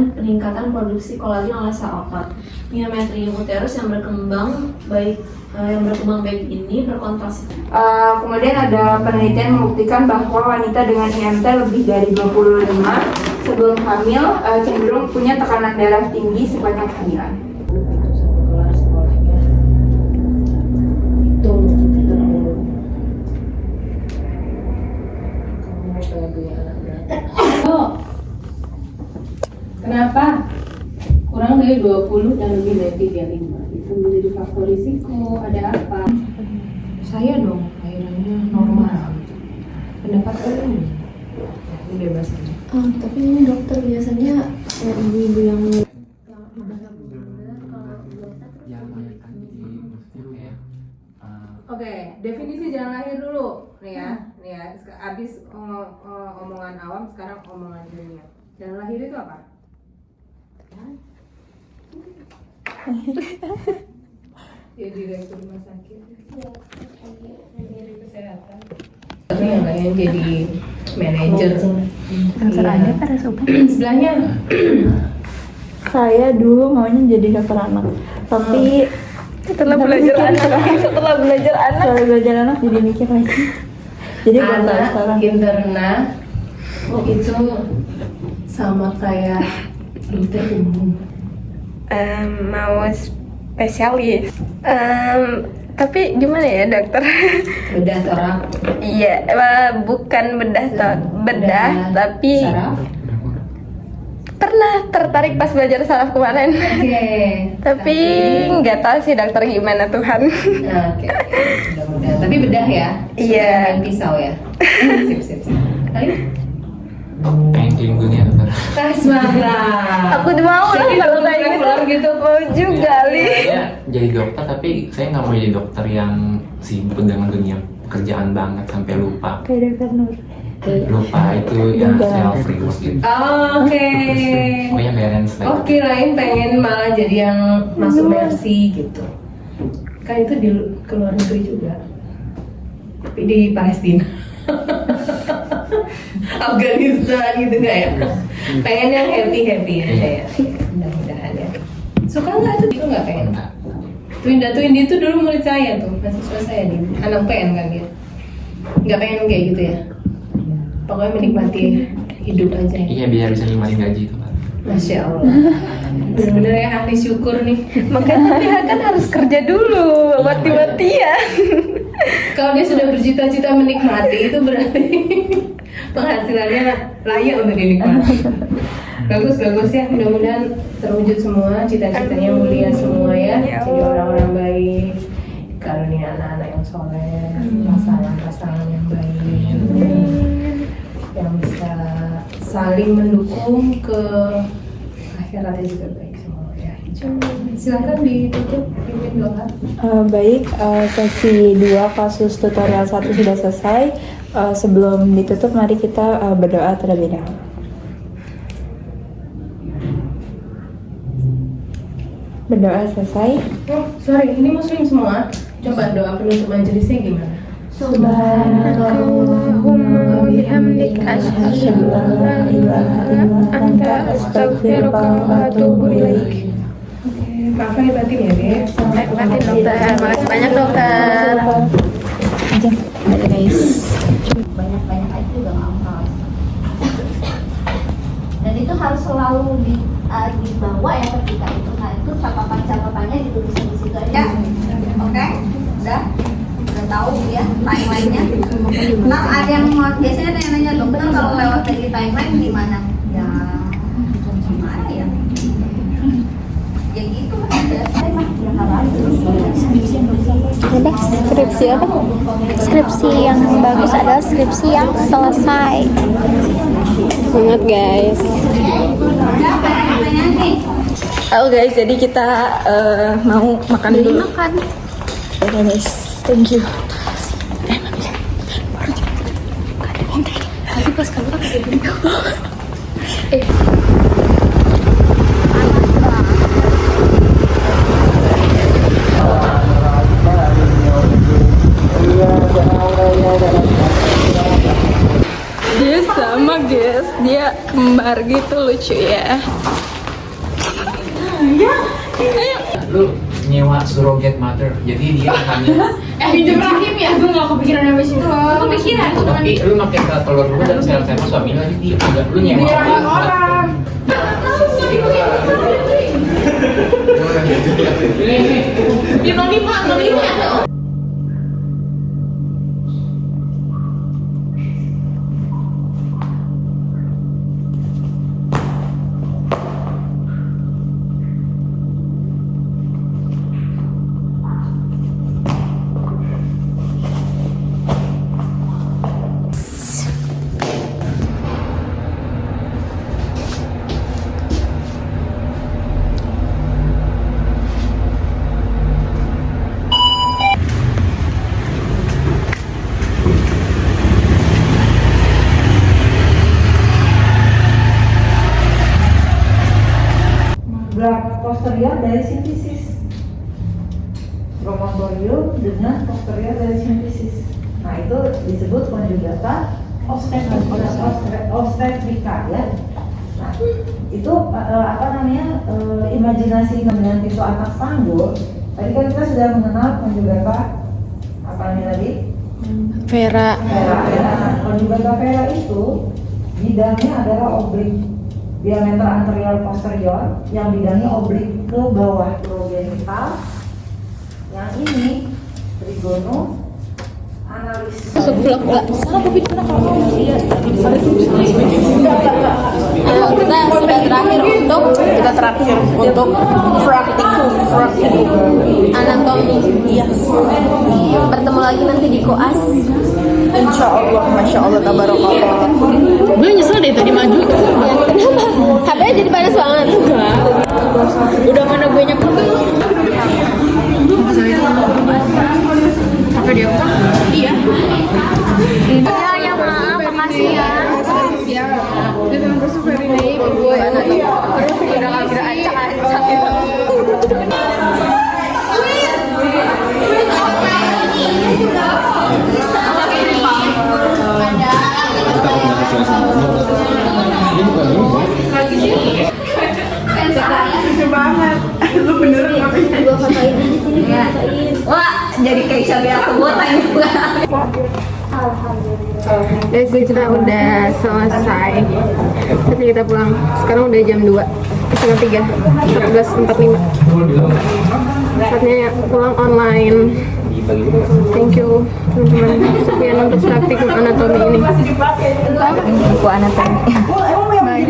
dan peningkatan produksi kolagen oleh sel otot. Myometrium uterus yang berkembang baik ini berkontraksi. Kemudian ada penelitian membuktikan bahwa wanita dengan IMT lebih dari 25 sebelum hamil cenderung punya tekanan darah tinggi sepanjang kehamilan. Kenapa? Kurang dari 20 dan lebih dari 35 itu menjadi faktor risiko. Ada apa? Saya dong, akhirnya normal. Pendapat kalian? Ini bebas aja. Tapi ini dokter biasanya ibu-ibu yang Oke, definisi jalan lahir dulu nih ya. Abis omongan awam, sekarang omongan ilmiah. Jalan lahir itu apa? Ya direktur rumah sakit. Kesehatan. Tapi yang lain jadi manajer. Dokter Anda pada sobat. Sebelahnya. Saya dulu maunya jadi dokter anak, tapi setelah belajar anak jadi mikir lagi. Jadi anak sekarang interna itu sama kayak dokter umum. mau spesialis. Tapi gimana ya dokter? Bedah torak. Iya, bukan bedah, tapi Saraf. pernah tertarik pas belajar saraf kemarin. Oke. Tapi nggak tahu sih dokter gimana Tuhan. Oke. Mudah-mudahan. Tapi bedah ya. Iya. Main pisau ya. Sip. Kali? Pengen keliling dunia dokter. Semangat. Aku mau Jadi kalau dokter kayak traveler gitu. Mau juga li. Saya jadi dokter tapi saya nggak mau jadi dokter yang sibuk dengan dunia pekerjaan banget sampai lupa. Kayak dokter Nur. Lupa itu yang self reward gitu. Oke. Pokoknya balance lah. Oke, lain pengen malah jadi yang masuk Mercy gitu. Kan itu di luar negeri juga. Tapi di Palestina. Afghanistan gitu nggak ya? Pengen yang happy aja ya. Mudah-mudahan ya. Suka nggak tuh? Itu nggak pengen. Twinda itu dulu murid saya tuh, mahasiswa saya nih. Anak PN kan dia. Nggak pengen kayak gitu ya. Pokoknya menikmati hidup aja ya. Iya biar bisa nikmatin gaji itu kan. Masya Allah. Bener-bener ya ahli syukur nih. Makanya dia kan harus kerja dulu, mati-matian. Kalau dia sudah bercita-cita menikmati itu berarti penghasilannya layak untuk dinikmati. Bagus ya, mudah-mudahan terwujud semua cita-citanya, mulia semua ya. Jadi orang-orang baik, karunia anak-anak yang soleh, pasangan-pasangan yang baik, yang bisa saling mendukung ke akhiratnya juga baik semua ya. Silakan ditutup pimpin doa. Baik, sesi 2 kasus tutorial 1 sudah selesai. Sebelum ditutup, mari kita berdoa terlebih dahulu. Berdoa selesai. Oh, sorry, ini muslim semua. Coba doa penutup majelisnya gimana? Subhanakallahumma wa bihamdika asyhadu an la ilaha illa anta astaghfiruka wa atubu ilaik. Maaf lahir batin ya, Dek. Baik batin dokter. Makasih banyak dokter. Ada guys. Banyak-banyak aja juga ngapal. Dan itu harus selalu dibawa ya ketika itu. Nah itu catatannya ditulisin di situ aja. Oke? Udah tahu ya timelinenya. Nah ada yang biasanya ada yang nanya dokter kalau lewat dari timeline gimana? Ya gimana ya? Ya gitu aja. Skripsi apa? Skripsi yang bagus adalah skripsi yang selesai. Semangat guys. Halo guys, jadi kita mau makan dulu. Makan. Oke guys, thank you. Nanti pas kamu kayak gini. Dia sama guys, dia kembar. kamar gitu, lucu ya. Lu nyewa surrogate mother, jadi dia hamil. Pinjam rahim ya, gue gak kepikiran sampai situ. Kepikiran tuh kan. Tapi lu makin ke telur lu dan sel-sel suaminya jadi dia enggak lu nyewa orang. Dia mau lima. Posterior dari sintesis, promontorium dengan posterior dari sintesis. Nah itu disebut konjugata obstetrika ya. Nah itu imajinasi kandungan tisu atas panggul. Tadi kan kita sudah mengenal konjugata apa namanya tadi? Vera. Ya. Konjugata Vera itu bidangnya adalah oblik, diameter anterior posterior, yang bidangnya oblik ke bawah progenital. Yang ini trigono analis. Kita terakhir untuk praktikum anatomi. Yes. Bertemu lagi nanti di koas. Insya Allah, masya Allah, tabarakallah. Gue nyesel deh tadi maju. Kenapa? HP-nya jadi panas banget. Udah mana gue nyepet. Apa dia? Iya. Ya maaf, makasih ya. Terus very naive gue. Terus udah gak bisa acak-acak gitu. Wah, jadi kayak cabai semua tanya gua. Guys, kita udah selesai. Jadi kita pulang. Sekarang udah jam 2:30, 14:45. Saatnya pulang online. Thank you teman-teman. Sekian untuk praktik anatomi ini. Buku anatomi. Bye.